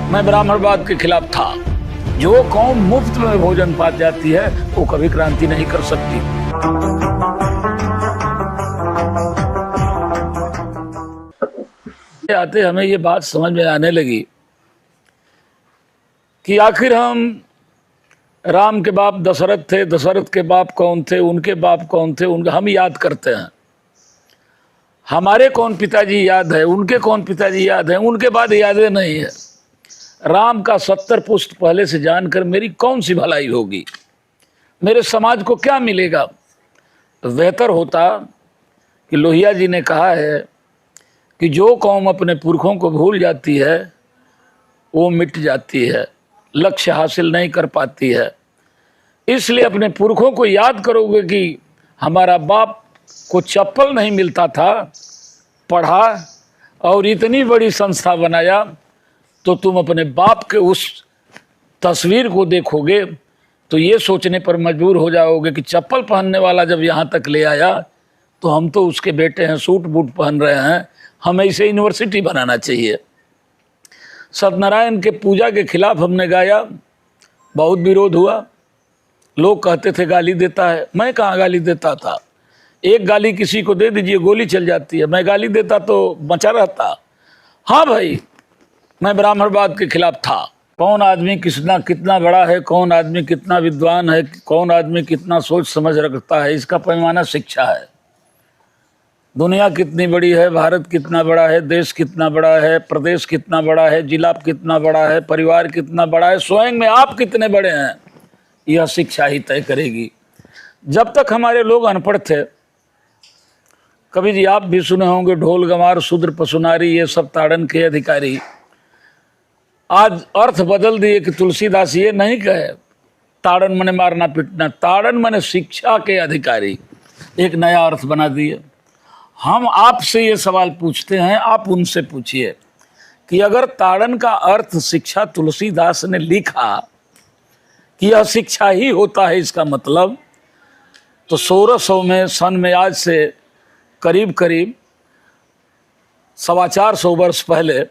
मैं ब्राह्मणवाद के खिलाफ था। जो कौम मुफ्त में भोजन पा जाती है वो कभी क्रांति नहीं कर सकती। आते हमें ये बात समझ में आने लगी कि आखिर हम राम के बाप दशरथ थे, दशरथ के बाप कौन थे, उनके बाप कौन थे, उनका हम याद करते हैं। हमारे कौन पिताजी याद है, उनके कौन पिताजी याद है, उनके बाद यादें नहीं है। राम का 70 पुश्त पहले से जानकर मेरी कौन सी भलाई होगी, मेरे समाज को क्या मिलेगा। बेहतर होता कि लोहिया जी ने कहा है कि जो कौम अपने पुरखों को भूल जाती है वो मिट जाती है, लक्ष्य हासिल नहीं कर पाती है। इसलिए अपने पुरखों को याद करोगे कि हमारा बाप को चप्पल नहीं मिलता था, पढ़ा और इतनी बड़ी संस्था बनाया, तो तुम अपने बाप के उस तस्वीर को देखोगे तो ये सोचने पर मजबूर हो जाओगे कि चप्पल पहनने वाला जब यहाँ तक ले आया तो हम तो उसके बेटे हैं, सूट बूट पहन रहे हैं, हमें इसे यूनिवर्सिटी बनाना चाहिए। सत्यनारायण के पूजा के खिलाफ हमने गाया, बहुत विरोध हुआ। लोग कहते थे गाली देता है, मैं कहाँ गाली देता था। एक गाली किसी को दे दीजिए गोली चल जाती है, मैं गाली देता तो बचा रहता। हाँ भाई, मैं ब्राह्मणवाद के खिलाफ था। कौन आदमी कितना बड़ा है, कौन आदमी कितना विद्वान है, कौन आदमी कितना सोच समझ रखता है, इसका पैमाना शिक्षा है। दुनिया कितनी बड़ी है, भारत कितना बड़ा है, देश कितना बड़ा है, प्रदेश कितना बड़ा है, जिला कितना बड़ा है, परिवार कितना बड़ा है, स्वयं में आप कितने बड़े हैं, यह शिक्षा ही तय करेगी। जब तक हमारे लोग अनपढ़ थे, कभी जी आप भी सुने होंगे ढोल गंवार शूद्र पशुनारी, ये सब ताड़न के अधिकारी। आज अर्थ बदल दिए कि तुलसीदास ये नहीं कहे ताड़न मने मारना पीटना, ताड़न मने शिक्षा के अधिकारी, एक नया अर्थ बना दिए। हम आपसे ये सवाल पूछते हैं, आप उनसे पूछिए कि अगर ताड़न का अर्थ शिक्षा तुलसीदास ने लिखा कि यह शिक्षा ही होता है, इसका मतलब तो 1600 में सन में आज से करीब 425 वर्ष पहले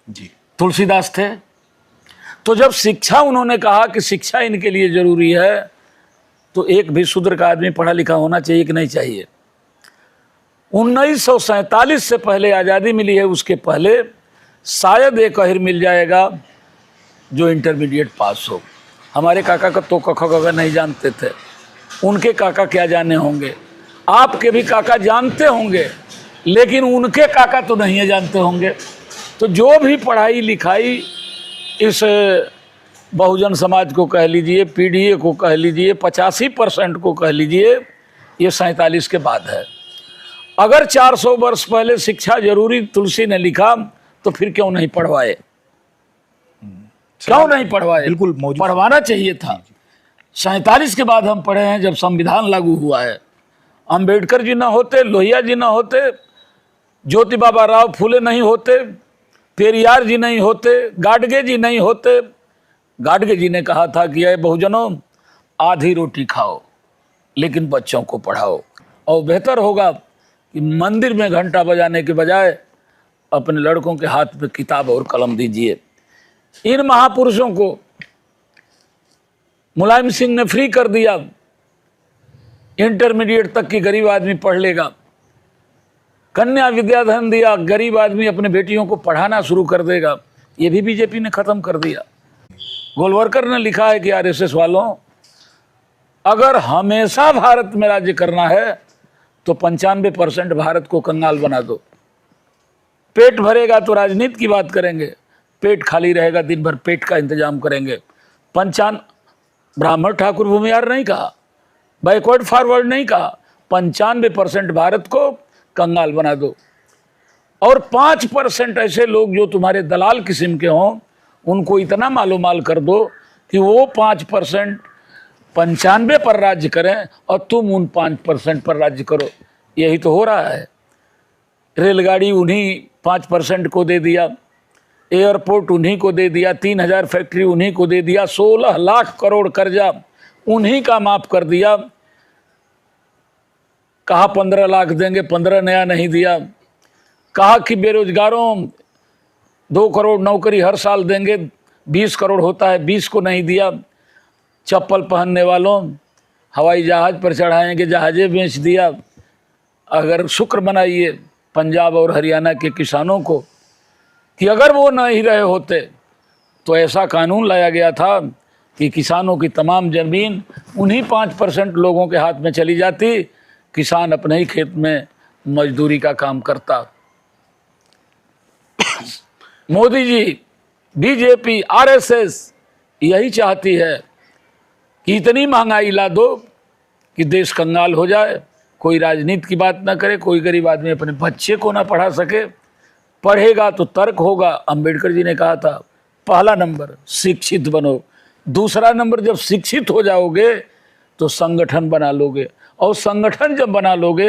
जी तुलसीदास थे। तो जब शिक्षा उन्होंने कहा कि शिक्षा इनके लिए जरूरी है, तो एक भी शूद्र का आदमी पढ़ा लिखा होना चाहिए कि नहीं चाहिए। 1947 से पहले आज़ादी मिली है, उसके पहले शायद एक अहिर मिल जाएगा जो इंटरमीडिएट पास हो। हमारे काका का तो कख गगा नहीं जानते थे, उनके काका क्या जाने होंगे, आपके भी काका जानते होंगे, लेकिन उनके काका तो नहीं जानते होंगे। तो जो भी पढ़ाई लिखाई इस बहुजन समाज को कह लीजिए, पीडीए को कह लीजिए, 85% को कह लीजिए, ये 47 के बाद है। अगर 400 वर्ष पहले शिक्षा जरूरी तुलसी ने लिखा तो फिर क्यों नहीं पढ़वाए, क्यों नहीं पढ़वाए? बिल्कुल पढ़वाना चाहिए था। 47 के बाद हम पढ़े हैं, जब संविधान लागू हुआ है। अंबेडकर जी ना होते, लोहिया जी ना होते, ज्योति बाबा राव फूले नहीं होते, पेरियार जी नहीं होते, गाडगे जी नहीं होते। गाडगे जी ने कहा था कि ये बहुजनों, आधी रोटी खाओ लेकिन बच्चों को पढ़ाओ, और बेहतर होगा कि मंदिर में घंटा बजाने के बजाय अपने लड़कों के हाथ में किताब और कलम दीजिए। इन महापुरुषों को मुलायम सिंह ने फ्री कर दिया, इंटरमीडिएट तक की गरीब आदमी पढ़ लेगा। कन्या विद्याधन दिया, गरीब आदमी अपने बेटियों को पढ़ाना शुरू कर देगा। ये भी बीजेपी ने खत्म कर दिया। गोलवरकर ने लिखा है कि आरएसएस वालों, अगर हमेशा भारत में राज्य करना है तो 95% भारत को कंगाल बना दो। पेट भरेगा तो राजनीति की बात करेंगे, पेट खाली रहेगा दिन भर पेट का इंतजाम करेंगे। ब्राह्मण ठाकुर भूमिहार नहीं कहा, बैकवर्ड फॉरवर्ड नहीं कहा, 95% भारत को कंगाल बना दो। और 5% ऐसे लोग जो तुम्हारे दलाल किस्म के हों, उनको इतना मालोमाल कर दो कि वो 5% 95 पर राज्य करें और तुम उन 5% पर राज्य करो। यही तो हो रहा है। रेलगाड़ी उन्हीं 5% को दे दिया, एयरपोर्ट उन्हीं को दे दिया, 3000 फैक्ट्री उन्हीं को दे दिया, 16 लाख करोड़ कर्जा उन्हीं का माफ कर दिया। कहा 15 लाख देंगे, 15 नया नहीं दिया। कहा कि बेरोजगारों 2 करोड़ नौकरी हर साल देंगे, 20 करोड़ होता है, 20 को नहीं दिया। चप्पल पहनने वालों हवाई जहाज पर चढ़ाएंगे, जहाज़े बेच दिया। अगर शुक्र मनाइए पंजाब और हरियाणा के किसानों को कि अगर वो नहीं रहे होते तो ऐसा कानून लाया गया था कि किसानों की तमाम ज़मीन उन्हीं 5% लोगों के हाथ में चली जाती, किसान अपने ही खेत में मजदूरी का काम करता। मोदी जी, बीजेपी, आरएसएस यही चाहती है कि इतनी महंगाई ला दो कि देश कंगाल हो जाए, कोई राजनीति की बात ना करे, कोई गरीब आदमी अपने बच्चे को ना पढ़ा सके। पढ़ेगा तो तर्क होगा। अंबेडकर जी ने कहा था पहला नंबर शिक्षित बनो, दूसरा नंबर जब शिक्षित हो जाओगे तो संगठन बना लोगे, और संगठन जब बना लोगे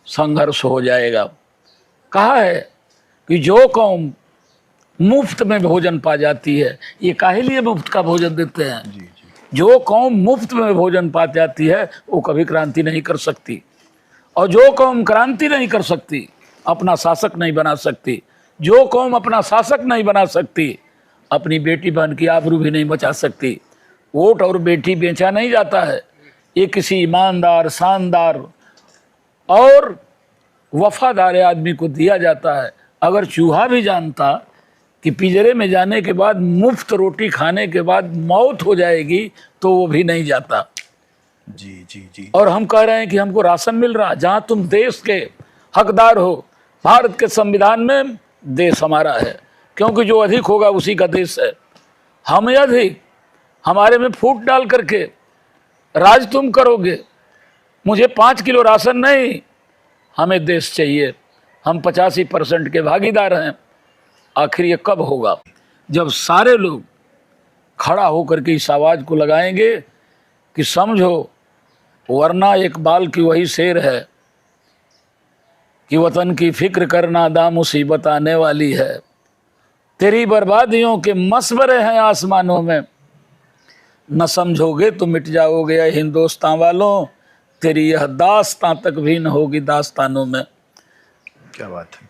संघर्ष हो जाएगा। कहा है कि जो कौम मुफ्त में भोजन पा जाती है, ये काहे लिए मुफ्त का भोजन देते हैं? जी जी जो कौम मुफ्त में भोजन पा जाती है वो कभी क्रांति नहीं कर सकती, और जो कौम क्रांति नहीं कर सकती अपना शासक नहीं बना सकती। जो कौम अपना शासक नहीं बना सकती अपनी बेटी बहन की आबरू भी नहीं बचा सकती। वोट और बेटी बेचा नहीं जाता है, ये किसी ईमानदार, शानदार और वफादार आदमी को दिया जाता है। अगर चूहा भी जानता कि पिंजरे में जाने के बाद मुफ्त रोटी खाने के बाद मौत हो जाएगी तो वो भी नहीं जाता। जी जी जी और हम कह रहे हैं कि हमको राशन मिल रहा, जहाँ तुम देश के हकदार हो। भारत के संविधान में देश हमारा है, क्योंकि जो अधिक होगा उसी का देश है। हम अधिक, हमारे में फूट डाल करके राज तुम करोगे। मुझे 5 किलो राशन नहीं, हमें देश चाहिए। हम 85% के भागीदार हैं। आखिर ये कब होगा? जब सारे लोग खड़ा होकर के इस आवाज़ को लगाएंगे कि समझो, वरना एक बाल की वही शेर है कि वतन की फिक्र करना दा मुसीबत आने वाली है। तेरी बर्बादियों के मसबरे हैं आसमानों में, न समझोगे तो मिट जाओगे ऐ हिंदुस्तान वालों। तेरी यह दास्तां तक भी न होगी दास्तानों में। क्या बात है।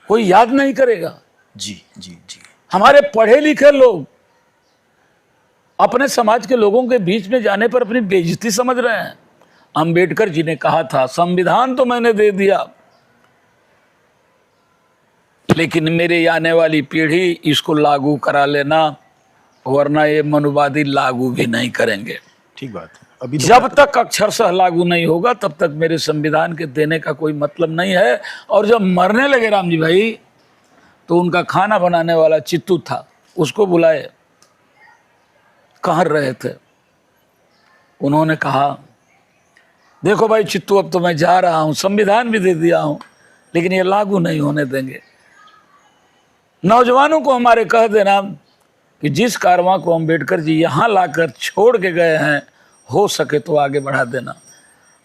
कोई याद नहीं करेगा। जी जी जी हमारे पढ़े लिखे लोग अपने समाज के लोगों के बीच में जाने पर अपनी बेइज्जती समझ रहे हैं। अंबेडकर जी ने कहा था संविधान तो मैंने दे दिया, लेकिन मेरे आने वाली पीढ़ी इसको लागू करा लेना, वरना ये मनुवादी लागू भी नहीं करेंगे। ठीक बात है। अभी तो जब तक अक्षरशः लागू नहीं होगा तब तक मेरे संविधान के देने का कोई मतलब नहीं है। और जब मरने लगे राम जी भाई, तो उनका खाना बनाने वाला चित्तू था, उसको बुलाए, कहाँ रहे थे। उन्होंने कहा देखो भाई चित्तू, अब तो मैं जा रहा हूँ, संविधान भी दे दिया हूँ, लेकिन ये लागू नहीं होने देंगे। नौजवानों को हमारे कह देना कि जिस कारवां को अंबेडकर जी यहाँ लाकर छोड़ के गए हैं, हो सके तो आगे बढ़ा देना,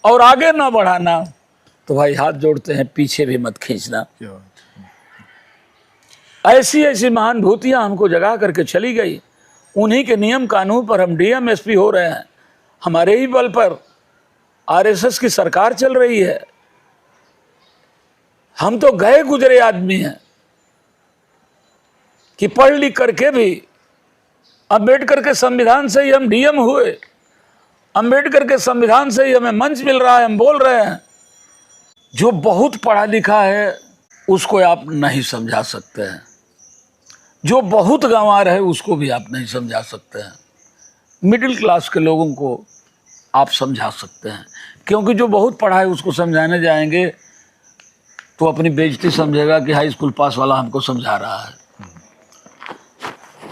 और आगे ना बढ़ाना तो भाई हाथ जोड़ते हैं पीछे भी मत खींचना। क्या बात ऐसी ऐसी महानुभूतियाँ हमको जगा करके चली गई। उन्हीं के नियम कानून पर हम डीएम एसपी हो रहे हैं। हमारे ही बल पर आरएसएस की सरकार चल रही है। हम तो गए गुजरे आदमी हैं कि पढ़ लिख करके भी अंबेडकर के संविधान से ही हम डीएम हुए, अंबेडकर के संविधान से ही हमें मंच मिल रहा है, हम बोल रहे हैं। जो बहुत पढ़ा लिखा है उसको आप नहीं समझा सकते हैं, जो बहुत गंवार है उसको भी आप नहीं समझा सकते हैं। मिडिल क्लास के लोगों को आप समझा सकते हैं, क्योंकि जो बहुत पढ़ा है उसको समझाने जाएंगे तो अपनी बेइज्जती समझेगा कि हाई स्कूल पास वाला हमको समझा रहा है।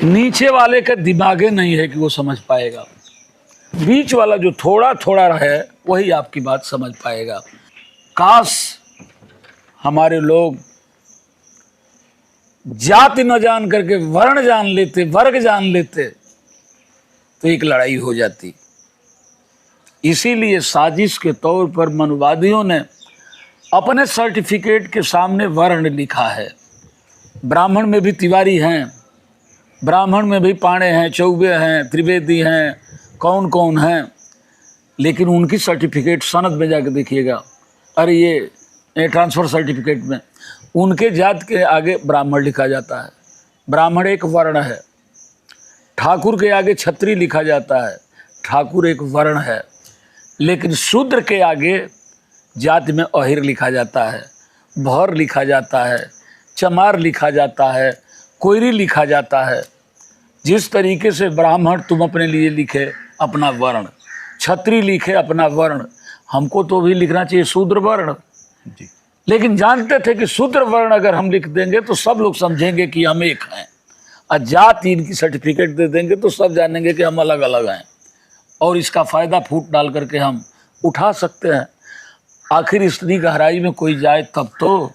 नीचे वाले का दिमागे नहीं है कि वो समझ पाएगा, बीच वाला जो थोड़ा थोड़ा है वही आपकी बात समझ पाएगा। काश हमारे लोग जाति न जान करके वर्ण जान लेते, वर्ग जान लेते, तो एक लड़ाई हो जाती। इसीलिए साजिश के तौर पर मनुवादियों ने अपने सर्टिफिकेट के सामने वर्ण लिखा है। ब्राह्मण में भी तिवारी हैं, ब्राह्मण में भी पाणे हैं, चौबे हैं, त्रिवेदी हैं, कौन कौन हैं, लेकिन उनकी सर्टिफिकेट सनद में जाकर देखिएगा, अरे ये ट्रांसफ़र सर्टिफिकेट में उनके जात के आगे ब्राह्मण लिखा जाता है। ब्राह्मण एक वर्ण है, ठाकुर के आगे छत्री लिखा जाता है, ठाकुर एक वर्ण है, लेकिन शूद्र के आगे जाति में अहिर लिखा जाता है, भौर लिखा जाता है, चमार लिखा जाता है, कोयरी लिखा जाता है। जिस तरीके से ब्राह्मण तुम अपने लिए लिखे अपना वर्ण, छत्री लिखे अपना वर्ण, हमको तो भी लिखना चाहिए शूद्र वर्ण। जी लेकिन जानते थे कि शूद्र वर्ण अगर हम लिख देंगे तो सब लोग समझेंगे कि हम एक हैं, और जाति इनकी सर्टिफिकेट दे देंगे तो सब जानेंगे कि हम अलग अलग हैं, और इसका फ़ायदा फूट डाल करके हम उठा सकते हैं। आखिर स्त्री गहराई में कोई जाए तब तो